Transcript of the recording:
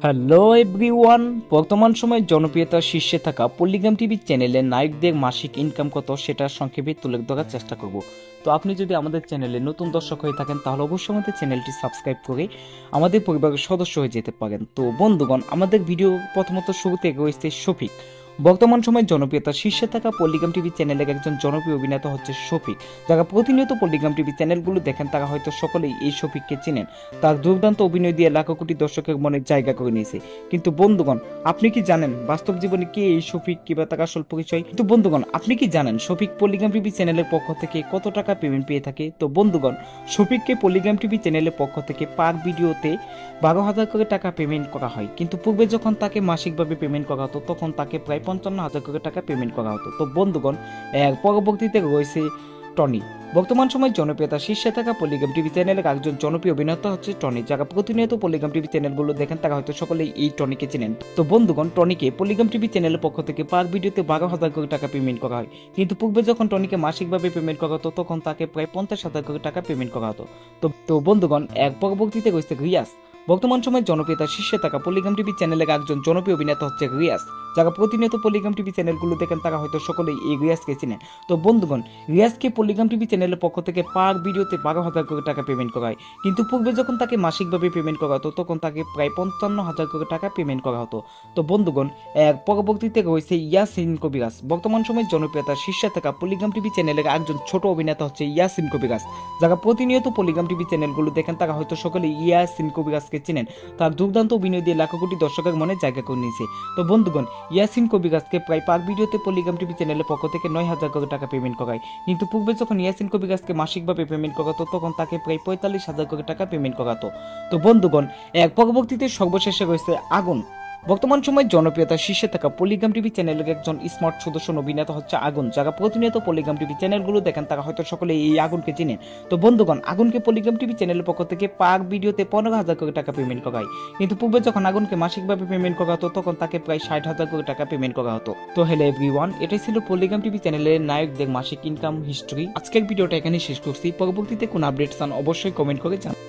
Hello everyone, বর্তমান সময়ে জনপ্রিয়তার শীর্ষে থাকা পল্লিগ্রাম টিভি চ্যানেলের নায়কদের মাসিক ইনকাম কত সেটা সংক্ষেপে তুলে ধরার চেষ্টা করব। তো আপনি যদি আমাদের চ্যানেলে নতুন দর্শক হয়ে থাকেন তাহলে অবশ্যই আমাদের চ্যানেলটি সাবস্ক্রাইব করে আমাদের পরিবারের সদস্য হয়ে যেতে পারেন। তো বন্ধুগণ, আমাদের ভিডিও প্রথমত শুরুতে রয়েছে শফিক। বর্তমান সময়ে জনপ্রিয়তার শীর্ষে থাকা পল্লিগ্রাম টিভি চ্যানেলের একজন জনপ্রিয় অভিনেতা হচ্ছে শফিক। যারা প্রতিনিয়ত পল্লিগ্রাম টিভি চ্যানেলগুলো দেখেন তারা হয়তো সকলেই এই শফিককে চেনেন। তার দুর্দান্ত অভিনয় দিয়ে লাখো কোটি দর্শকের মনে জায়গা করে নিয়েছে। কিন্তু বন্ধুগণ, আপনি কি জানেন বাস্তব জীবনে কে এই শফিক, কিংবা তার আসল পরিচয়? কিন্তু বন্ধুগণ, আপনি কি জানেন শফিক পল্লিগ্রাম টিভি চ্যানেলের পক্ষ থেকে কত টাকা পেমেন্ট পেয়ে থাকে? তো বন্ধুগণ, শফিককে পল্লিগ্রাম টিভি চ্যানেলের পক্ষ থেকে পার ভিডিওতে 12,000 করে টাকা পেমেন্ট করা হয়। কিন্তু পূর্বে যখন তাকে মাসিকভাবে পেমেন্ট করা হতো তখন তাকে প্রায় 55,000 করে টাকা পেমেন্ট করা হতো। তো বন্ধুগণ, এর পরবর্তীতে রয়েছে টনি। বর্তমান সময়ে জনপ্রিয়তার শীর্ষে থাকা পল্লিগ্রাম টিভি চ্যানেলের একজন জনপ্রিয় অভিনেতা হচ্ছে টনি। যারা প্রতিনিয়ত পল্লিগ্রাম টিভি চ্যানেলগুলো দেখেন তারা হয়তো সকলেই এই টনিকে চেনেন। তো বন্ধুগণ, টনিকে পল্লিগ্রাম টিভি চ্যানেলের পক্ষ থেকে পার ভিডিওতে 12,000 করে টাকা পেমেন্ট করা হয়। কিন্তু পূর্বে যখন টনিকে মাসিকভাবে পেমেন্ট করা হতো তখন তাকে প্রায় 50,000 করে টাকা পেমেন্ট করা হতো। তো বন্ধুগণ, এর পরবর্তীতে রয়েছে রিয়াজ। বর্তমান সময়ে জনপ্রিয়তার শীর্ষে থাকা পল্লিগ্রাম টিভি চ্যানেলের একজন জনপ্রিয় অভিনেতা হচ্ছে রিয়াজ। যারা প্রতিনিয়ত পল্লিগ্রাম টিভি চ্যানেলগুলো দেখেন তারা হয়তো সকলেই এই রিয়াজকে চিনেন। তো বন্ধুগণ, রিয়াজকে পল্লিগ্রাম টিভি চ্যানেলের পক্ষ থেকে পার ভিডিওতে 12,000 করে টাকা পেমেন্ট করা হয়। কিন্তু পূর্বে যখন তাকে মাসিকভাবে পেমেন্ট করা হতো তখন তাকে প্রায় 55,000 করে টাকা পেমেন্ট করা হতো। তো বন্ধুগণ, এর পরবর্তীতে রয়েছে ইয়াসিন কবিরাজ। বর্তমান সময়ে জনপ্রিয়তার শীর্ষে থাকা পল্লিগ্রাম টিভি চ্যানেলের একজন ছোট অভিনেতা হচ্ছে ইয়াসিন কবিরাজ। যারা প্রতিনিয়ত পল্লিগ্রাম টিভি চ্যানেলগুলো দেখেন তারা হয়তো সকলেই ইয়াসিন কবিরাজকে চিনেন। তার দুর্দান্ত অভিনয় দিয়ে লাখো কোটি দর্শকের মনে জায়গা করে নিয়েছে। তো বন্ধুগণ, ইয়াসিন কবিরাজকে প্রায় পার ভিডিওতে পল্লিগ্রাম টিভি চ্যানেলের পক্ষ থেকে 9,000 করে টাকা পেমেন্ট করায়। কিন্তু পূর্বে যখন ইয়াসিন কবিরাজকে মাসিকভাবে পেমেন্ট করা হতো তখন তাকে প্রায় 45,000 করে টাকা পেমেন্ট করা হতো। তো বন্ধুগণ, এর পরবর্তীতে সর্বশেষে রয়েছে আগুন। বর্তমান সময়ে জনপ্রিয়তার শীর্ষে থাকা পল্লিগ্রাম টিভি চ্যানেলের একজন স্মার্ট সুদর্শন অভিনেতা হচ্ছে আগুন। যারা প্রতিনিয়ত পল্লিগ্রাম টিভি চ্যানেলগুলো দেখেন তারা হয়তো সকলে এই আগুনকে চিনেন। তো বন্ধুগণ, আগুনকে পল্লিগ্রাম টিভি চ্যানেলের পক্ষ থেকে পার ভিডিওতে 15,000 করে টাকা পেমেন্ট করা হয়। কিন্তু পূর্বে যখন আগুনকে মাসিকভাবে পেমেন্ট করা হতো তখন তাকে প্রায় 60,000 করে টাকা পেমেন্ট করা হতো। তো হ্যালো এভরিওয়ান, এটাই ছিল পল্লিগ্রাম টিভি চ্যানেলের নায়কদের মাসিক ইনকাম হিস্ট্রি। আজকের ভিডিওটা এখানে শেষ করছি। পরবর্তীতে কোন আপডেট চান অবশ্যই কমেন্ট করে জানান।